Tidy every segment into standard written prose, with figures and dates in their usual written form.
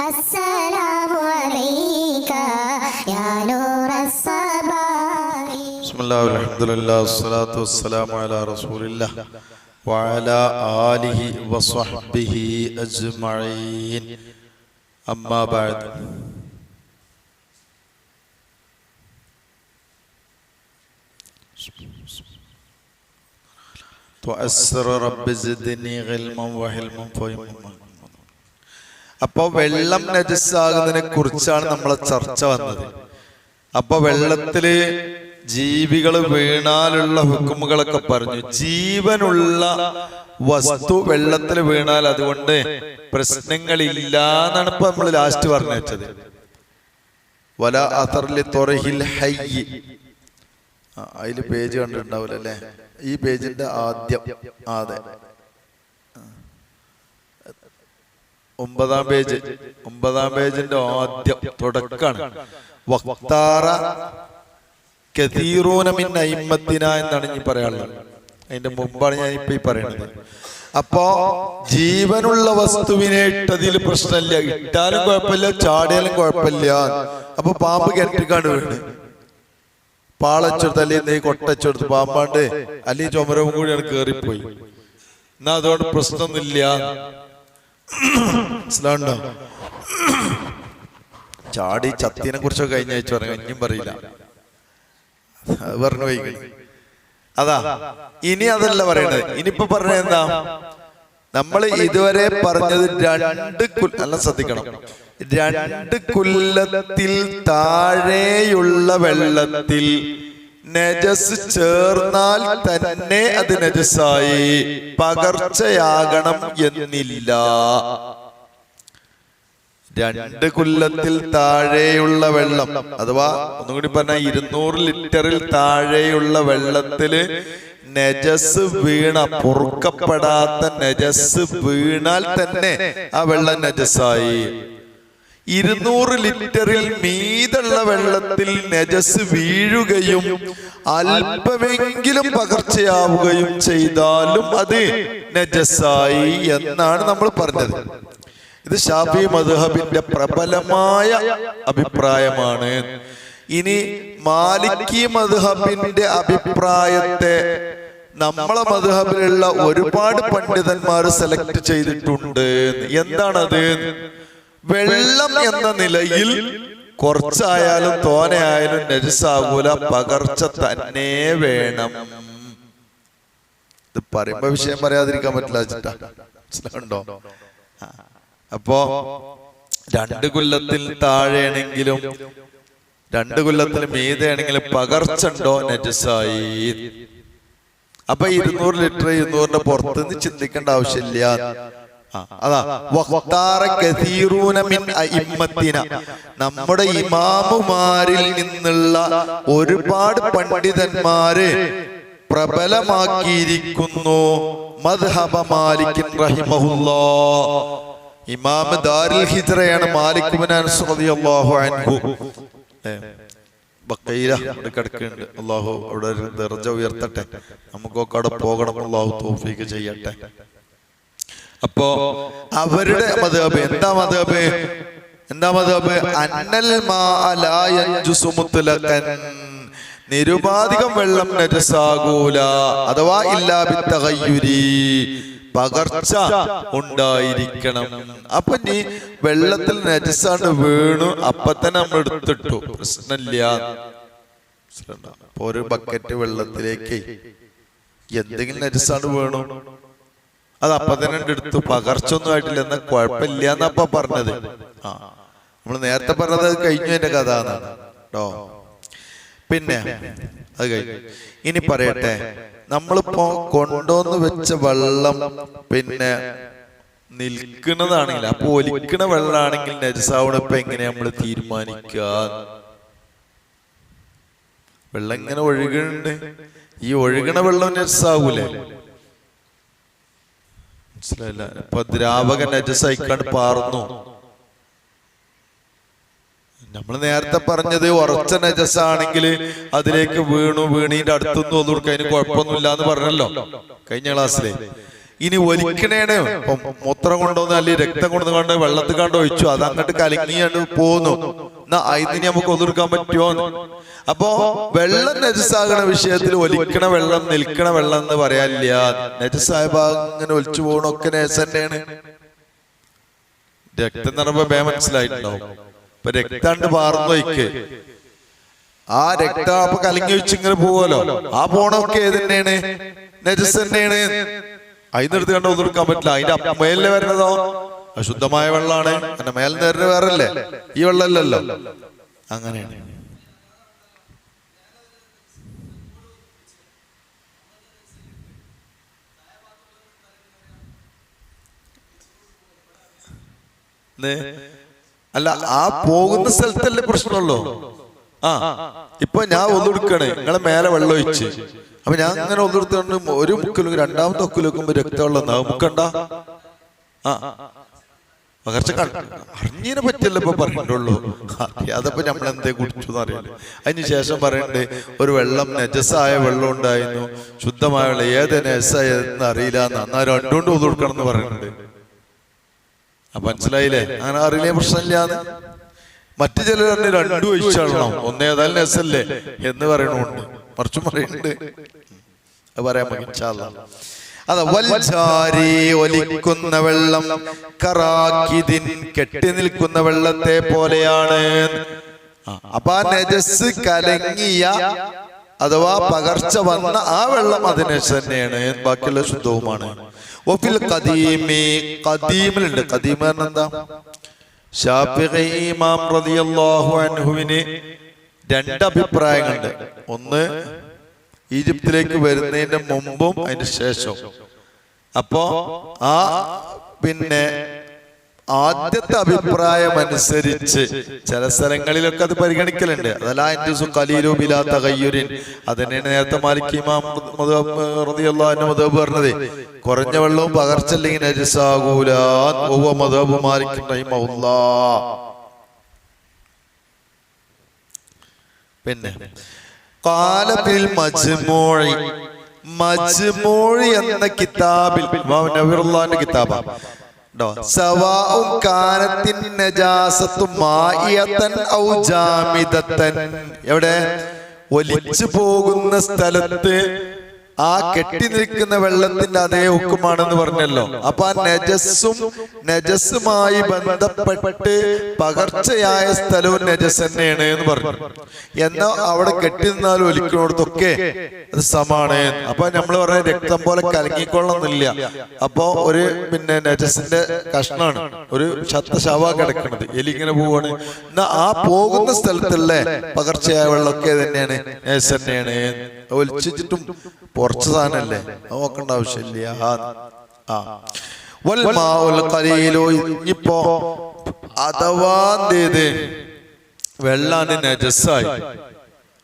അസ്സലാമു അലൈക യാ നൂറസ്സബാഹി. ബിസ്മില്ലാഹിർ റഹ്മാനിർ വസ്സലാത്തു വസ്സലാമു അലാ റസൂലില്ലാഹ് വഅലാ ആലിഹി വസ്വഹ്ബിഹി അജ്മഈൻ. അമ്മാ ബഅദ്. അപ്പൊ വെള്ളം നജസ്സാകുന്നതിനെ കുറിച്ചാണ് നമ്മളെ ചർച്ച വന്നത്. അപ്പൊ വെള്ളത്തില് ജീവികൾ വീണാലുള്ള ഹുക്കുമുകളൊക്കെ പറഞ്ഞു. ജീവനുള്ള വസ്തു വെള്ളത്തിൽ വീണാൽ അതുകൊണ്ട് പ്രശ്നങ്ങളില്ല എന്നാണ് ഇപ്പൊ നമ്മൾ ലാസ്റ്റ് പറഞ്ഞു വെച്ചത്. വല അഥർലി ത്വറഹിൽ ഹയ്യ്, അതില് പേജ് കണ്ടിട്ടുണ്ടാവില്ല അല്ലേ? ഈ പേജിന്റെ ആദ്യം, അതെ 9-ാം പേജ്, 9-ാം പേജിന്റെ ആദ്യം തുടക്കാണ്. വഖ്താറ കതീറൂന മിൻ അയിമ്മത്തിന എന്നാണ് ഇനി പറയാനുള്ളത്. അതിന്റെ മുമ്പാണ് ഞാൻ ഇപ്പൊ ഈ പറയുന്നത്. അപ്പോ ജീവനുള്ള വസ്തുവിനെ ഇട്ടതിൽ പ്രശ്നമില്ല, ഇട്ടാലും കുഴപ്പമില്ല, ചാടിയാലും കുഴപ്പമില്ല. അപ്പൊ പാമ്പ് കിണറ്റിക്കാണ്ട് വീണ് പാളച്ചെടുത്ത് അല്ലെങ്കിൽ കൊട്ടച്ചെടുത്ത് പാമ്പാണ്ട് അല്ലെങ്കിൽ ചുമരവും കൂടിയാണ് കേറിപ്പോയി. എന്നാ അതുകൊണ്ട് പ്രശ്നമൊന്നുമില്ല. മനസ്സിലാണ്ടോ? ചാടി ചത്തിനെ കുറിച്ചൊക്കെ കഴിഞ്ഞ ആഴ്ച പറഞ്ഞു, ഇനിയും പറയില്ല, അത് പറഞ്ഞു പോയി. അതാ ഇനി അതല്ല പറയണത്. ഇനിയിപ്പോ പറഞ്ഞത് എന്താ? നമ്മൾ ഇതുവരെ പറഞ്ഞത് നല്ല ശ്രദ്ധിക്കണം, 2 കുല്ലത്തിൽ താഴെയുള്ള വെള്ളത്തിൽ നജസ് ചേർന്നാൽ തന്നെ അത് നജസായി, പകർച്ചയാകണം എന്നില്ല. 2 കുല്ലത്തിൽ താഴെയുള്ള വെള്ളം അഥവാ ഒന്നുകൂടി പറഞ്ഞാൽ 200 ലിറ്ററിൽ താഴെയുള്ള വെള്ളത്തില് നജസ് വീണ, പൊറുക്കപ്പെടാത്ത നജസ് വീണാൽ തന്നെ ആ വെള്ളം നജസായി. 200 ലിറ്ററിൽ മീതുള്ള വെള്ളത്തിൽ നജസ് വീഴുകയും അല്പമെങ്കിലും പകർച്ചയാവുകയും ചെയ്താലും അത് നജസായി എന്നാണ് നമ്മൾ പറഞ്ഞത്. ഇത് ശാഫി മദ്ഹബിന്റെ പ്രബലമായ അഭിപ്രായമാണ്. ഇനി മാലിക്കി മദ്ഹബിന്റെ അഭിപ്രായത്തെ നമ്മളെ മദ്ഹബിലുള്ള ഒരുപാട് പണ്ഡിതന്മാർ സെലക്ട് ചെയ്തിട്ടുണ്ട്. എന്താണത്? വെള്ളം എന്ന നിലയിൽ കുറച്ചായാലും തോനെയായാലും നജസാകൂല, പകർച്ച തന്നെ വേണം. ഇത് പറയുമ്പോ വിഷയം പറയാതിരിക്കാൻ പറ്റില്ല വെച്ചിട്ടാ, മനസ്സിലാവുണ്ടോ? അപ്പോ 2 കുല്ലത്തിൽ താഴെയാണെങ്കിലും 2 കുല്ലത്തിൽ മീതെയാണെങ്കിലും പകർച്ച ഉണ്ടോ, നജസായി. അപ്പൊ 200 ലിറ്റർ 200ന്റെ പുറത്തുനിന്ന് ചിന്തിക്കേണ്ട ആവശ്യമില്ല. അതാ വഖ്താറ കതീറൂന മിൻ അയിമ്മത്തിന, നമ്മുടെ ഇമാമുമാരിൽ നിന്നുള്ള ഒരുപാട് പണ്ഡിതന്മാര് പ്രബലമാക്കിയിരിക്കുന്നു മദ്ഹബ മാലിക് റഹിമഹുല്ലാഹ്. ഇമാം ദാരുൽ ഹിജ്റയാണ് മാലിക് ഇബ്നു അനസ് റളിയല്ലാഹു അൻഹു. ബഖീറ അവിടെ കിടക്കുന്നുണ്ട്. അല്ലാഹു അവിടെ ഒരു ദർജ ഉയർത്തട്ടെ, നമുക്കൊക്കെ അവിടെ പോകണം. അല്ലാഹു തൗഫീഖ് ചെയ്യട്ടെ. അപ്പോ അവരുടെ മദ്ഹബ് എന്താ? മദ്ഹബ് അന്നൽ മാ ലാ യൻജുസു മുത്ലഖൻ, നിരുപാധികം വെള്ളം നജസാകൂല, അഥവാ ഇല്ലാ ബിത്തഗയ്യുരി, പകർച്ച ഉണ്ടായിരിക്കണം. അപ്പൊ നീ വെള്ളത്തിൽ നജസാണ് വീണു, അപ്പൊ തന്നെ നമ്മൾ എടുത്തിട്ടു, പ്രശ്നമില്ല. ഒരു ബക്കറ്റ് വെള്ളത്തിലേക്ക് എന്തെങ്കിലും നജസാണ് വീണു, അത് അപ്പൊ തന്നെ എടുത്തു, പകർച്ച ഒന്നും ആയിട്ടില്ല, എന്നാ കുഴപ്പമില്ല എന്നപ്പ പറഞ്ഞത്. നമ്മൾ നേരത്തെ പറഞ്ഞത് കഴിഞ്ഞു എന്റെ കഥ എന്നാണ് കേട്ടോ. പിന്നെ അത് കഴിഞ്ഞു. ഇനി പറയട്ടെ, നമ്മളിപ്പോ കൊണ്ടുവന്ന് വെച്ച വെള്ളം പിന്നെ നിൽക്കുന്നതാണെങ്കിൽ, അപ്പൊ ഒലിക്കണ വെള്ളമാണെങ്കിൽ നജസാവണ ഇപ്പൊ എങ്ങനെയാ നമ്മൾ തീരുമാനിക്കുക? വെള്ളം ഇങ്ങനെ ഒഴുകുന്നുണ്ട്, ഈ ഒഴുകണ വെള്ളം നജസാവൂലേ? മനസ്സിലായില്ല? ഇപ്പൊ ദ്രാവക നജസായിക്കാണ്ട് പാർന്നു. നമ്മൾ നേരത്തെ പറഞ്ഞത് ഉറച്ച നജസാണെങ്കിൽ അതിലേക്ക് വീണീന്റെ അടുത്തൊന്നും ഒന്നും അതിന് കുഴപ്പമൊന്നുമില്ല എന്ന് പറഞ്ഞല്ലോ കഴിഞ്ഞ ക്ലാസ്സിലെ. ഇനി ഒലിക്കണേണ് മൂത്രം കൊണ്ടുവന്ന് അല്ലെങ്കിൽ രക്തം കൊണ്ടുവന്ന് വെള്ളത്തിൽ കണ്ട് ഒഴിച്ചു, അത് അങ്ങോട്ട് കലങ്ങിയാണ്ട് പോന്നു, എന്നാ അതിന് നമുക്ക് ഒതുക്കാൻ പറ്റുമോ? അപ്പോ വെള്ളം നജസാകണ വിഷയത്തിൽ ഒലിക്കണ വെള്ളം നിൽക്കണ വെള്ളം എന്ന് പറയാനില്ല. നജസായ ഭാഗം ഇങ്ങനെ ഒലിച്ചു പോകണൊക്കെ നജസ് തന്നെയാണ്. രക്തം നിറമ്പോ മനസ്സിലായിട്ടുണ്ടാവും. ഇപ്പൊ രക്താണ്ട് പാർന്നു വയ്ക്ക്, ആ രക്തം അപ്പൊ കലങ്ങി വെച്ച് ഇങ്ങനെ പോവല്ലോ, ആ പോണൊക്കെ ഏത് തന്നെയാണ്? നജസ് തന്നെയാണ്. അതിനെടുത്ത് കണ്ട് ഒതുക്കാൻ പറ്റില്ല. അതിന്റെ മേലില് വരുന്നതോ അശുദ്ധമായ വെള്ളമാണ്. അങ്ങനെ മേൽ നേരിന് വേറല്ലേ, ഈ വെള്ളമല്ലല്ലോ. അങ്ങനെയാണ്. അല്ല, ആ പോകുന്ന സ്ഥലത്തല്ലേ പ്രശ്നമുള്ളൂ. ഇപ്പൊ ഞാൻ ഒന്നെടുക്കണേ, നിങ്ങളെ മേലെ വെള്ളം ഒഴിച്ച്, അപ്പൊ ഞാൻ അങ്ങനെ ഒന്നെടുത്തോണ്ട് ഒരു മുക്കിലും രണ്ടാമത്തെ ഒക്കിൽ വെക്കുമ്പോ രക്തമുള്ള മുക്കണ്ട. പകർച്ച അറിഞ്ഞതിനെ പറ്റിയല്ലോ ഇപ്പൊ പറഞ്ഞിട്ടുള്ളൂ. അതപ്പോ നമ്മൾ എന്തേ കുടിച്ചു എന്ന് അറിയില്ല. അതിനുശേഷം പറയണ്ടേ, ഒരു വെള്ളം നജസായ വെള്ളം ഉണ്ടായിരുന്നു, ശുദ്ധമായ വെള്ളം, ഏത് നജസായെന്ന് അറിയില്ല, എന്നാ രണ്ടുകൊണ്ട് ഒതുക്കണം എന്ന് പറയുന്നുണ്ട്. അപ്പൊ മനസ്സിലായില്ലേ? അങ്ങനെ അറിയില്ലേ, പ്രശ്നമില്ലാന്ന്. മറ്റു ചിലർ രണ്ടും ഒഴിച്ചാളണം, ഒന്നേതായാലും നജസല്ലേ എന്ന് പറയണുണ്ട്, മറിച്ചും പറയുന്നുണ്ട്. അത് പറയാൻ പറ്റില്ല. അതാ വൽജാരി ഒലിക്കുന്ന വെള്ളം കറാക്കിദിൻ കെട്ടി നിൽക്കുന്ന വെള്ളത്തെ പോലെയാണ്. അപ്പൊ ആ നജസ് കലങ്ങിയ അഥവാ പകർച്ച വന്ന ആ വെള്ളം അത് നജസ് തന്നെയാണ്, ബാക്കിയുള്ള ശുദ്ധവുമാണ്. ഒഫിൽ ഖദീമി, ഖദീമിലുണ്ട്. ഖദീം എന്താ? ശാഫിഈ ഇമാം റളിയല്ലാഹു അൻഹുവിന് രണ്ട് അഭിപ്രായങ്ങളുണ്ട്. ഒന്ന് ഈജിപ്തിലേക്ക് വരുന്നതിന്റെ മുമ്പും അതിന് ശേഷവും. അപ്പോ ആ പിന്നെ ആദ്യത്തെ അഭിപ്രായം അനുസരിച്ച് ചില സ്ഥലങ്ങളിലൊക്കെ അത് പരിഗണിക്കലുണ്ട്. അതന്നെയാണ് നേരത്തെ മാലിക് ഇമാം റളിയല്ലാഹു അൻഹു മദ്ഹബ് പറഞ്ഞത്, കുറഞ്ഞ വെള്ളവും പകർച്ചല്ലെങ്കിൽ നജസാകൂല. മദ്ഹബ് മാലിക് റഹിമഹുല്ലാഹ്. പിന്നെ മജ്മൂഇ എന്ന കിതാബിൽ, ഇമാം നവവിയുടെ കിതാബാണ്, സവാഉൻ കാനത്തിൻ നജാസത്തു മാഇയതൻ ഔ ജാമിദതൻ. എവിടെ? ഒലിച്ചു പോകുന്ന സ്ഥലത്ത് ആ കെട്ടി നിൽക്കുന്ന വെള്ളത്തിന്റെ അതേ ഹുക്കുമാണെന്ന് പറഞ്ഞല്ലോ. അപ്പൊ ആ നജസ്സും നജസ്സുമായി ബന്ധപ്പെട്ട് പകർച്ചയായ സ്ഥലവും നജസ് തന്നെയാണ് എന്ന് പറഞ്ഞു. എന്നാൽ അവിടെ കെട്ടി നിന്നാലും ഒലിക്കുന്നിടത്തൊക്കെ അത് സമാണ്. അപ്പൊ നമ്മൾ പറഞ്ഞ രക്തം പോലെ കലങ്ങിക്കൊള്ളുന്നില്ല. അപ്പൊ ഒരു പിന്നെ നജസിന്റെ കഷ്ണാണ്, ഒരു ശവ കിടക്കുന്നത്, എലി ഇങ്ങനെ പോവാണ്. എന്നാ ആ പോകുന്ന സ്ഥലത്തുള്ള പകർച്ചയായ വെള്ളമൊക്കെ തന്നെയാണ്, നജസ് തന്നെയാണ്. ഒലിച്ചിട്ടും കുറച്ച് സാധനല്ലേ, നോക്കേണ്ട ആവശ്യമില്ല. ഇപ്പോ അഥവാ വെള്ളാണ് നജസായി,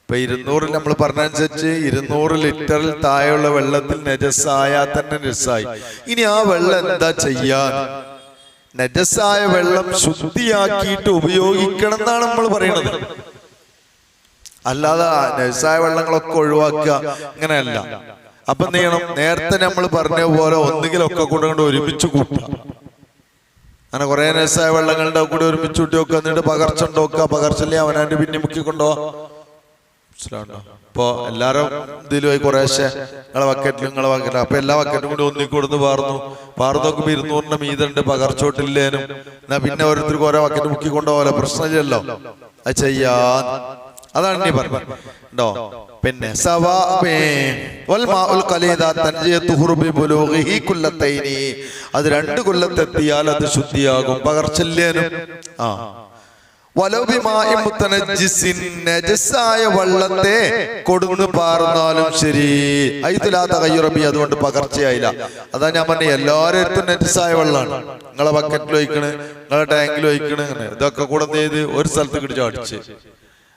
ഇപ്പൊ 200 നമ്മൾ പറഞ്ഞനുസരിച്ച് 200 ലിറ്ററിൽ താഴെയുള്ള വെള്ളത്തിൽ നജസായാൽ തന്നെ നജസായി. ഇനി ആ വെള്ളം എന്താ ചെയ്യാൻ? നജസായ വെള്ളം ശുദ്ധിയാക്കിയിട്ട് ഉപയോഗിക്കണം എന്നാണ് നമ്മൾ പറയുന്നത്. അല്ലാതെ നജസായ വെള്ളങ്ങളൊക്കെ ഒഴിവാക്കുക അങ്ങനെയല്ല. അപ്പൊ എന്ത് ചെയ്യണം? നേരത്തെ നമ്മൾ പറഞ്ഞ പോലെ ഒന്നുകിലൊക്കെ കൂടെ കൊണ്ട് ഒരുമിച്ച് കൂട്ടുക. അങ്ങനെ കുറെ നജസായ വെള്ളങ്ങളുടെ കൂടെ ഒരുമിച്ച് കൂട്ടി വെക്കുക, എന്നിട്ട് പകർച്ച ഉണ്ടോക്കുക. പകർച്ചല്ലേ അവനാണ്ട് പിന്നെ മുക്കിക്കൊണ്ടുപോവാ. ഇപ്പൊ എല്ലാരും ഇതിലുമായി കുറേശ്ശെ നിങ്ങളെ ബക്കറ്റിലും നിങ്ങളെ ബക്കറ്റ്, അപ്പൊ എല്ലാ ബക്കറ്റും കൂടി ഒന്നിക്കൊടുന്ന് പാർന്നു നോക്കുമ്പോ 200 മീതുണ്ട്, പകർച്ചോട്ടില്ലേനും. എന്നാ പിന്നെ ഓരോരുത്തർക്ക് ഓരോ ബക്കറ്റ് മുക്കിക്കൊണ്ടുപോകല്ലോ, പ്രശ്നമില്ലല്ലോ. അത് ചെയ്യാൻ അതാണ് നീ പറഞ്ഞോ. പിന്നെ അത് 2 കൊല്ലത്തെത്തിയാൽ അത് ശുദ്ധിയാകും, പകർച്ചല്ലേനും. നജസായ വെള്ളത്തെ കൊടുന്ന് പാർന്നാലും ശരി, അതുകൊണ്ട് പകർച്ചയായില്ല. അതാ ഞാൻ പറഞ്ഞ എല്ലാവരും നജസായ വെള്ളമാണ്. നിങ്ങളെ ബക്കറ്റിൽ ഒഴിക്കണ്, നിങ്ങളെ ടാങ്കിൽ ഒഴിക്കണ്, ഇതൊക്കെ കൂടെ ചെയ്ത് ഒരു സ്ഥലത്ത് കിടിച്ച് അടിച്ച്,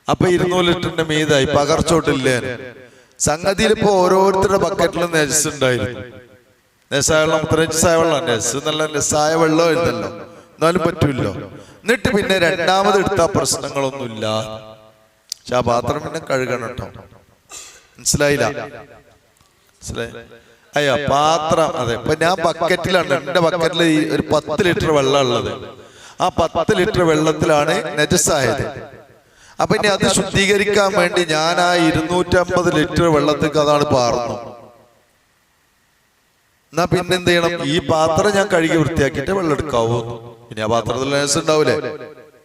അപ്പൊ 200 ലിറ്ററിന്റെ മീതായി, പകർച്ചോട്ടില്ലേ. സംഗതിയിൽ ഇപ്പൊ ഓരോരുത്തരുടെ ബക്കറ്റിലും നജസ് ഉണ്ടായിരുന്നു. നജസായ വെള്ളം, നജസായ വെള്ളം, നജസ് നല്ല നജസായ വെള്ളം എഴുതല്ലോ, എന്നാലും പറ്റൂല്ലോ. എന്നിട്ട് പിന്നെ രണ്ടാമത് എടുത്താ പ്രശ്നങ്ങളൊന്നുമില്ല. പക്ഷെ ആ പാത്രം പിന്നെ കഴുകണം കേട്ടോ. മനസ്സിലായില്ല? അയ്യോ പാത്രം, അതെ. ഇപ്പൊ ഞാൻ ബക്കറ്റിലാണ്, എന്റെ ബക്കറ്റിൽ ഒരു 10 ലിറ്റർ വെള്ളം ഉള്ളത്. ആ 10 ലിറ്റർ വെള്ളത്തിലാണ് നജസായത്. അപ്പൊ ഇനി അത് ശുദ്ധീകരിക്കാൻ വേണ്ടി ഞാൻ ആ 250 ലിറ്റർ വെള്ളത്തേക്ക് അതാണ് പാർന്നു. എന്നാ പിന്നെന്ത് ചെയ്യണം? ഈ പാത്രം ഞാൻ കഴുകി വൃത്തിയാക്കിയിട്ട് വെള്ളം എടുക്കാവൂ. പിന്നെ ആ പാത്രത്തിൽ നജസ് ഉണ്ടാവൂലേ?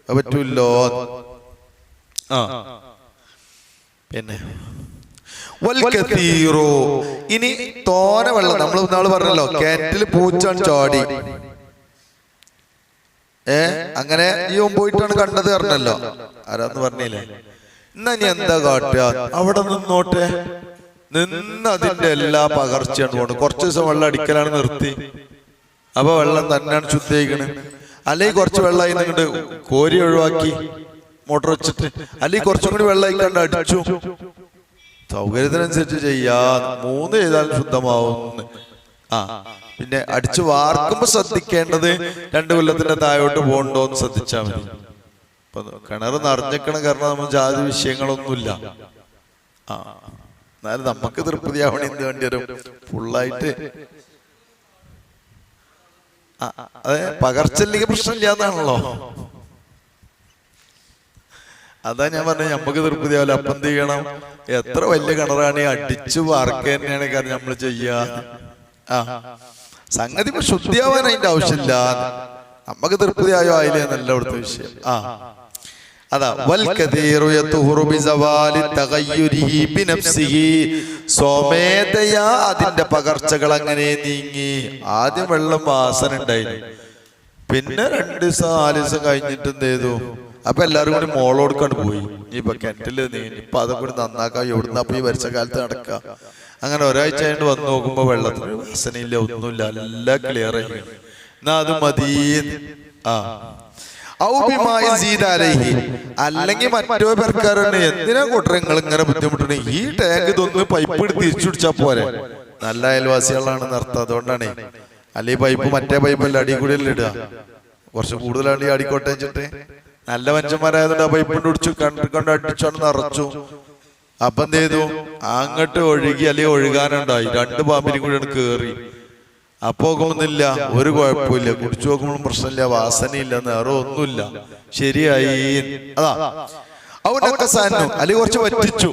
അത് പറ്റൂല്ലോ. പിന്നെ ഇനി തോന വെള്ളം, നമ്മൾ ഇന്നാള് പറഞ്ഞല്ലോ കിണറ്റില് പൂച്ചാൻ ചാടി, അങ്ങനെ ഈ പോയിട്ടാണ് കണ്ടത് പറഞ്ഞല്ലോ, ആരാന്ന് പറഞ്ഞില്ലേ? എന്നാ ഇനി എന്താ കാട്ടുക? അവിടെ നിന്നോട്ടെ, നിന്ന് അതിന്റെ എല്ലാ പകർച്ചയാണ് പോണ്. കുറച്ച് ദിവസം വെള്ളം അടിക്കലാണ് നിർത്തി, അപ്പൊ വെള്ളം തന്നെയാണ് ശുദ്ധീകരിക്കണേ. അല്ലെങ്കിൽ കുറച്ച് വെള്ളമായി നിങ്ങോട്ട് കോരി ഒഴിവാക്കി മോട്ടർ വെച്ചിട്ട്, അല്ലെങ്കിൽ കുറച്ചും കൂടി വെള്ളം കണ്ട് അടിച്ചു. സൗകര്യത്തിനനുസരിച്ച് ചെയ്യാ. 3 ചെയ്താലും ശുദ്ധമാവും. പിന്നെ അടിച്ചു വാർക്കുമ്പോ ശ്രദ്ധിക്കേണ്ടത് 2 കൊല്ലത്തിന്റെ താഴോട്ട് പോകണ്ടോന്ന് ശ്രദ്ധിച്ചാൽ മതി. ഇപ്പൊ കിണർ നിറഞ്ഞേക്കണം, കാരണം നമ്മൾ ജാതി വിഷയങ്ങളൊന്നുമില്ല. എന്നാലും നമുക്ക് തൃപ്തിയാവണ എന്ത് വേണ്ടി വരും? ഫുള്ളായിട്ട് അതെ, പകർച്ചല്ലെങ്കിൽ പ്രശ്നമില്ല എന്നാണല്ലോ. അതാ ഞാൻ പറഞ്ഞത്, നമുക്ക് തൃപ്തിയാവില്ല. അപ്പം എന്ത് ചെയ്യണം? എത്ര വലിയ കിണറാണ് അടിച്ചു വാർക്ക തന്നെയാണ് കാരണം നമ്മൾ ചെയ്യാ. സംഗതി ഇപ്പൊ ശുദ്ധിയാവാൻ അതിന്റെ ആവശ്യമില്ല. നമുക്ക് തൃപ്തിയായോ ആയില്ലേ എന്നല്ല ഇവിടുത്തെ വിഷയം. അതാ സ്വമേധയാ അതിന്റെ പകർച്ചകൾ അങ്ങനെ നീങ്ങി. ആദ്യം വെള്ളം വാസന ഉണ്ടായിരുന്നു, പിന്നെ 2 ദിവസം 4 ദിവസം കഴിഞ്ഞിട്ട് എന്ത് ചെയ്തു? അപ്പൊ എല്ലാരും കൂടി മോളോടുക്കാണ്ട് പോയി. ഇപ്പൊ കിണറ്റില് ഇപ്പൊ അതൊക്കെ കൂടി നന്നാക്കാം. എവിടുന്ന അപ്പൊ ഈ വരച്ച കാലത്ത് നടക്കുക. അങ്ങനെ ഒരാഴ്ച കഴിഞ്ഞിട്ട് വന്ന് നോക്കുമ്പോ വെള്ളത്തിന് വാസനയില്ല, ഒന്നുമില്ല, എല്ലാം ക്ലിയർ ആയി. എന്നാ അത് മതി. അല്ലെങ്കിൽ മറ്റോ പേർക്കാരുണ്ട്, എന്തിനാ കൂട്ടർ നിങ്ങൾ ഇങ്ങനെ ബുദ്ധിമുട്ടുണ്ട്? ഈ ടാങ്ക് ഇതൊന്ന് പൈപ്പ് എടുത്ത് തിരിച്ചു പിടിച്ചാ പോരെ. നല്ല അയൽവാസികളാണ് നിർത്തുക, അതുകൊണ്ടാണ്. അല്ലെങ്കിൽ പൈപ്പ് മറ്റേ പൈപ്പല്ല അടി കൂടി അല്ലേ ഇടുക, കുറച്ച് കൂടുതലാണ് ഈ അടിക്കോട്ടെ വെച്ചിട്ട്. നല്ല മനുഷ്യന്മാരായതുകൊണ്ട് ആ പൈപ്പ് പിടിച്ചു കണ്ട് അടിച്ചാണ് നിറച്ചു. അപ്പൊ എന്ത് ചെയ്തു? അങ്ങോട്ട് ഒഴുകി, അല്ലെങ്കിൽ ഒഴുകാനുണ്ടായി. 2 പാമ്പിനും കൂടിയാണ് കേറി. അപ്പൊ നോക്കുന്നില്ല, ഒരു കുഴപ്പമില്ല. കുടിച്ചു നോക്കുമ്പോഴും പ്രശ്നമില്ല, വാസനയില്ല, നേരം ഒന്നുമില്ല, ശരിയായി. അതാ അവനൊക്കെ സാധനം അല്ലെങ്കിൽ കുറച്ച് വറ്റിച്ചു.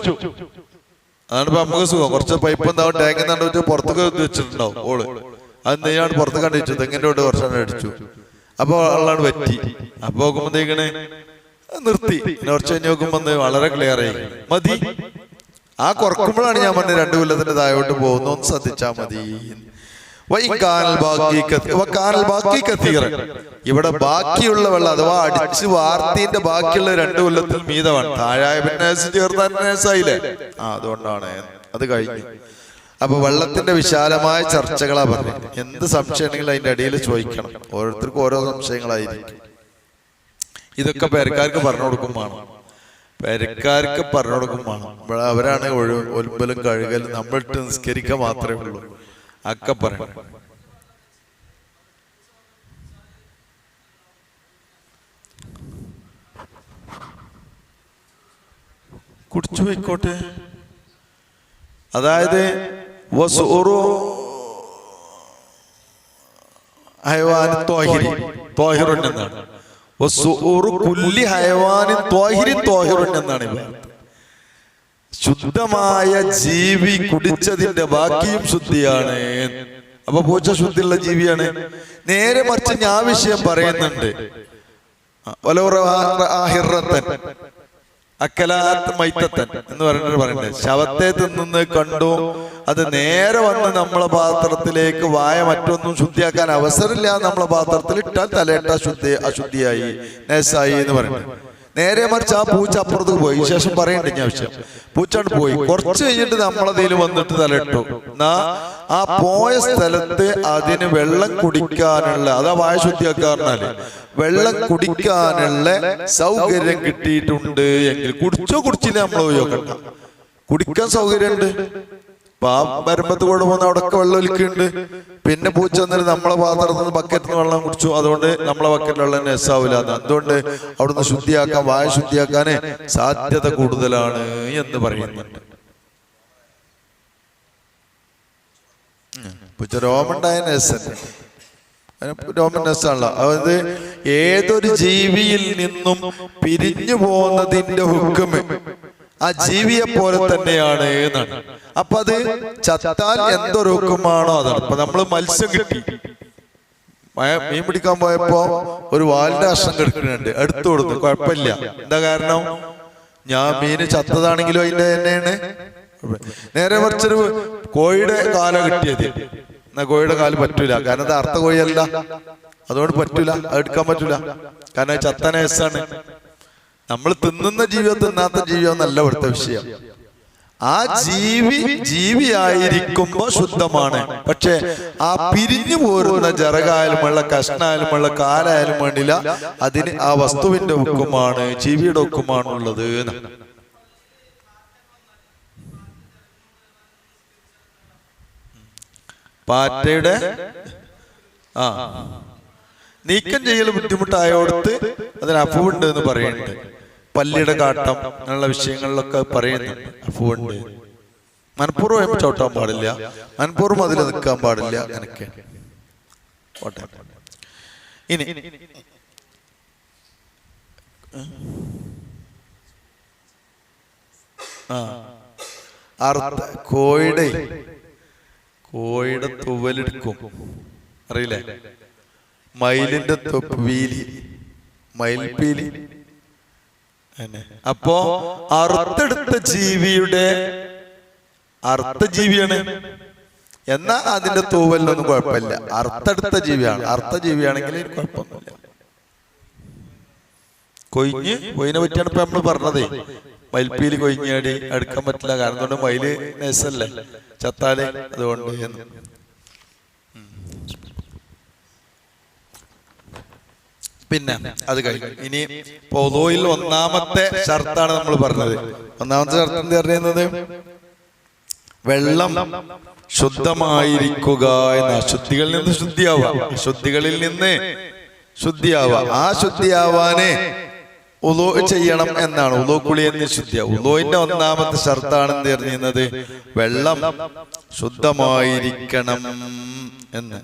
അതാണ് ഇപ്പൊ നമുക്ക് സുഖം. കുറച്ച് പൈപ്പ് എന്താവും ടാങ്ക് എന്താണ്ട് പുറത്തൊക്കെ വെച്ചിട്ടുണ്ടാവും ഓള്. അത് നെയ്യാണ് പുറത്ത് കണ്ടിച്ചു, തെങ്ങിന്റെ കൊണ്ട് കുറച്ചാണ് അടിച്ചു. അപ്പൊ വെള്ളമാണ് വറ്റി. അപ്പൊ നോക്കുമ്പോഴത്തേക്കണേ നിർത്തി. കുറച്ച് കഴിഞ്ഞ് നോക്കുമ്പോ വളരെ ക്ലിയർ ആയി. മതി. ആ കുറക്കുമ്പോഴാണ് ഞാൻ പറഞ്ഞത് 2 കൊല്ലത്തിന്റെ താഴോട്ട് പോകുന്നു, ഒന്ന് ശ്രദ്ധിച്ചാ മതി. ഇവിടെ ബാക്കിയുള്ള വെള്ളം അഥവാ അടിച്ച് വാർത്തിന്റെ ബാക്കിയുള്ള 2 കൊല്ലത്തിൽ മീതമാണ്. താഴായ പിന്നെ ചേർത്താൻ നേസായില്ലേ? അതുകൊണ്ടാണ് അത് കഴിഞ്ഞു. അപ്പൊ വെള്ളത്തിന്റെ വിശാലമായ ചർച്ചകളാ പറഞ്ഞത്. എന്ത് സംശയം ഉണ്ടെങ്കിലും അതിന്റെ അടിയിൽ ചോദിക്കണം. ഓരോരുത്തർക്കും ഓരോ സംശയങ്ങളായിരിക്കും. ഇതൊക്കെ പേരക്കാർക്ക് പറഞ്ഞു കൊടുക്കും വേണം. പേരക്കാർക്ക് പറഞ്ഞു കൊടുക്കും വേണം. അവരാണ് ഒൽമ്പലും കഴുകലും, നമ്മളിട്ട് നിസ്കരിക്കുക മാത്രമേ ഉള്ളൂ. ഒക്കെ പറയണം. കുടിച്ചു പോയിക്കോട്ടെ. അതായത് എന്നാണ് ശുദ്ധമായ ജീവി കുടിച്ചതിന്റെ ബാക്കിയും ശുദ്ധിയാണ്. അപ്പൊ പൂച്ച ശുദ്ധിയുള്ള ജീവിയാണ്. നേരെ മറിച്ച് ഞാൻ വിഷയം പറയുന്നുണ്ട്. അക്കലാത്ത് മൈത്തത്തൻ എന്ന് പറഞ്ഞിട്ട് പറയണ്ടേ, ശവത്തെ തിന്നുന്നത് കണ്ടു, അത് നേരെ വന്ന് നമ്മളെ പാത്രത്തിലേക്ക് വായ മറ്റൊന്നും ശുദ്ധിയാക്കാൻ അവസരമില്ല, നമ്മളെ പാത്രത്തിൽ ഇട്ടാൽ തലയിട്ട അശുദ്ധിയായി, നേസായി എന്ന് പറയുന്നത്. നേരെ മറിച്ച് ആ പൂച്ച അപ്പുറത്ത് പോയി. ശേഷം പറയണ്ടേ ഞാൻ വിഷയം, പൂച്ചാണ്ട് പോയി. കുറച്ച് കഴിഞ്ഞിട്ട് നമ്മളതിൽ വന്നിട്ട് തലയിട്ടു. എന്നാ ആ പോയ സ്ഥലത്ത് അതിന് വെള്ളം കുടിക്കാനുള്ള, അതാ വായ ശുദ്ധിയാക്കാറിനാല് വെള്ളം കുടിക്കാനുള്ള സൗകര്യം കിട്ടിയിട്ടുണ്ട് എങ്കിൽ കുടിച്ചോ കുടിച്ചില്ല നമ്മൾ ഉപയോഗിക്കണ്ട. കുടിക്കാൻ സൗകര്യമുണ്ട്. വരുമ്പത്ത് കൊണ്ടുപോകുന്ന അവിടൊക്കെ വെള്ളം ഒലിക്കുന്നുണ്ട്. പിന്നെ പൂച്ച വന്നിട്ട് നമ്മളെ പാത്രത്തിൽ നിന്ന് ബക്കറ്റിൽ നിന്ന് വെള്ളം കുടിച്ചു, അതുകൊണ്ട് നമ്മളെ ബക്കറ്റിൽ വെള്ളം നെസ്സാവില്ല. അതുകൊണ്ട് അവിടുന്ന് ശുദ്ധിയാക്കാൻ, വായ ശുദ്ധിയാക്കാന് സാധ്യത കൂടുതലാണ് എന്ന് പറയുന്നുണ്ട്. രോമുണ്ടായ നസൻ, രോമൻ നസാണല്ലോ. അതായത് ഏതൊരു ജീവിയിൽ നിന്നും പിരിഞ്ഞു പോകുന്നതിന്റെ ഹുക്മ് ആ ജീവിയെ പോലെ തന്നെയാണ് എന്നാണ്. അപ്പൊ അത് ചത്താൽ എന്തൊരു ഹുക്കുമാണോ അതാണ്. ഇപ്പൊ നമ്മള് മത്സ്യം കിട്ടി, മീൻ പിടിക്കാൻ പോയപ്പോ ഒരു വാലിന്റെ കഷ്ണം കിടക്കുന്നുണ്ട്, എടുത്തു കൊടുത്തു, കുഴപ്പമില്ല. എന്താ കാരണം? ഞാൻ മീന് ചത്തതാണെങ്കിലും അതിന്റെ തന്നെയാണ്. നേരെ മറിച്ചൊരു കോഴിയുടെ കാല കിട്ടിയത്, എന്നാ കോഴിയുടെ കാല് പറ്റൂല, കാരണം അത് അർത്ഥ കോഴിയല്ല, അതുകൊണ്ട് പറ്റൂല, എടുക്കാൻ പറ്റൂല, കാരണം ചത്ത നേസാണ്. നമ്മൾ തിന്നുന്ന ജീവിയോ തിന്നാത്ത ജീവിയോ എന്നല്ല ഇവിടുത്തെ വിഷയം. ആ ജീവിയായിരിക്കുമ്പോ ശുദ്ധമാണ്. പക്ഷെ ആ പിരിഞ്ഞു പോരുന്ന ജറകായാലും വെള്ള കഷ്ണായാലും വെള്ള കാലായാലും വേണ്ടില്ല, അതിന് ആ വസ്തുവിന്റെ ഹുക്കുമാണ്, ജീവിയുടെ ഹുക്കുമാണുള്ളത്. പാറ്റയുടെ നീക്കം ചെയ്യൽ ബുദ്ധിമുട്ടായോടത്ത് അതിന് അഫുണ്ട് എന്ന് പറയുന്നുണ്ട്. പല്ലിയുടെ കാട്ടം അങ്ങനെയുള്ള വിഷയങ്ങളിലൊക്കെ പറയുന്നുണ്ട് അഫുണ്ട്. മനഃപൂർവ്വം ചവിട്ടാൻ പാടില്ല, മനഃപൂർവ്വം അതിൽ നിൽക്കാൻ പാടില്ല, അങ്ങനെയൊക്കെ. ഇനി കോഴിയുടെ തുവലെടുക്കും, അറിയില്ലേ? മയിലിന്റെ വീലി, മയിൽപീലി. അപ്പോ അറുത്തെടുത്ത ജീവിയുടെ അർത്ഥജീവിയാണ്, എന്നാ അതിന്റെ തൂവലിനൊന്നും കുഴപ്പമില്ല. അർത്ഥെടുത്ത ജീവിയാണ്, അർത്ഥജീവിയാണെങ്കിൽ കുഴപ്പമൊന്നുമില്ല. കൊയിനെ പറ്റിയാണ് ഇപ്പൊ നമ്മള് പറഞ്ഞതേ. മയിൽപ്പീലി കൊയിഞ്ഞാടി അടുക്കാൻ പറ്റില്ല, കാരണം കൊണ്ട് മയില് നേസല്ലേ ചത്താല്, അതുകൊണ്ട്. പിന്നെ അത് കഴിഞ്ഞു. ഇനി പൊതുവിൽ ഒന്നാമത്തെ ഷർത്താണ് നമ്മൾ പറഞ്ഞത്. ഒന്നാമത്തെ ഷർത്ത് എന്താ പറയുന്നത്? വെള്ളം ശുദ്ധമായിരിക്കുക എന്ന. അശുദ്ധികളിൽ നിന്ന് ശുദ്ധിയാവുക, അശുദ്ധികളിൽ നിന്ന് ശുദ്ധിയാവുക. ആ ശുദ്ധിയാവാന് ഉളൂ ചെയ്യണം എന്നാണ്. ഉളൂ കുളി എന്ന് ശുദ്ധിയാവും. ഉളൂവിന്റെ ഒന്നാമത്തെ ഷർത്താണ് എന്ത് പറയുന്നത്? വെള്ളം ശുദ്ധമായിരിക്കണം എന്ന്.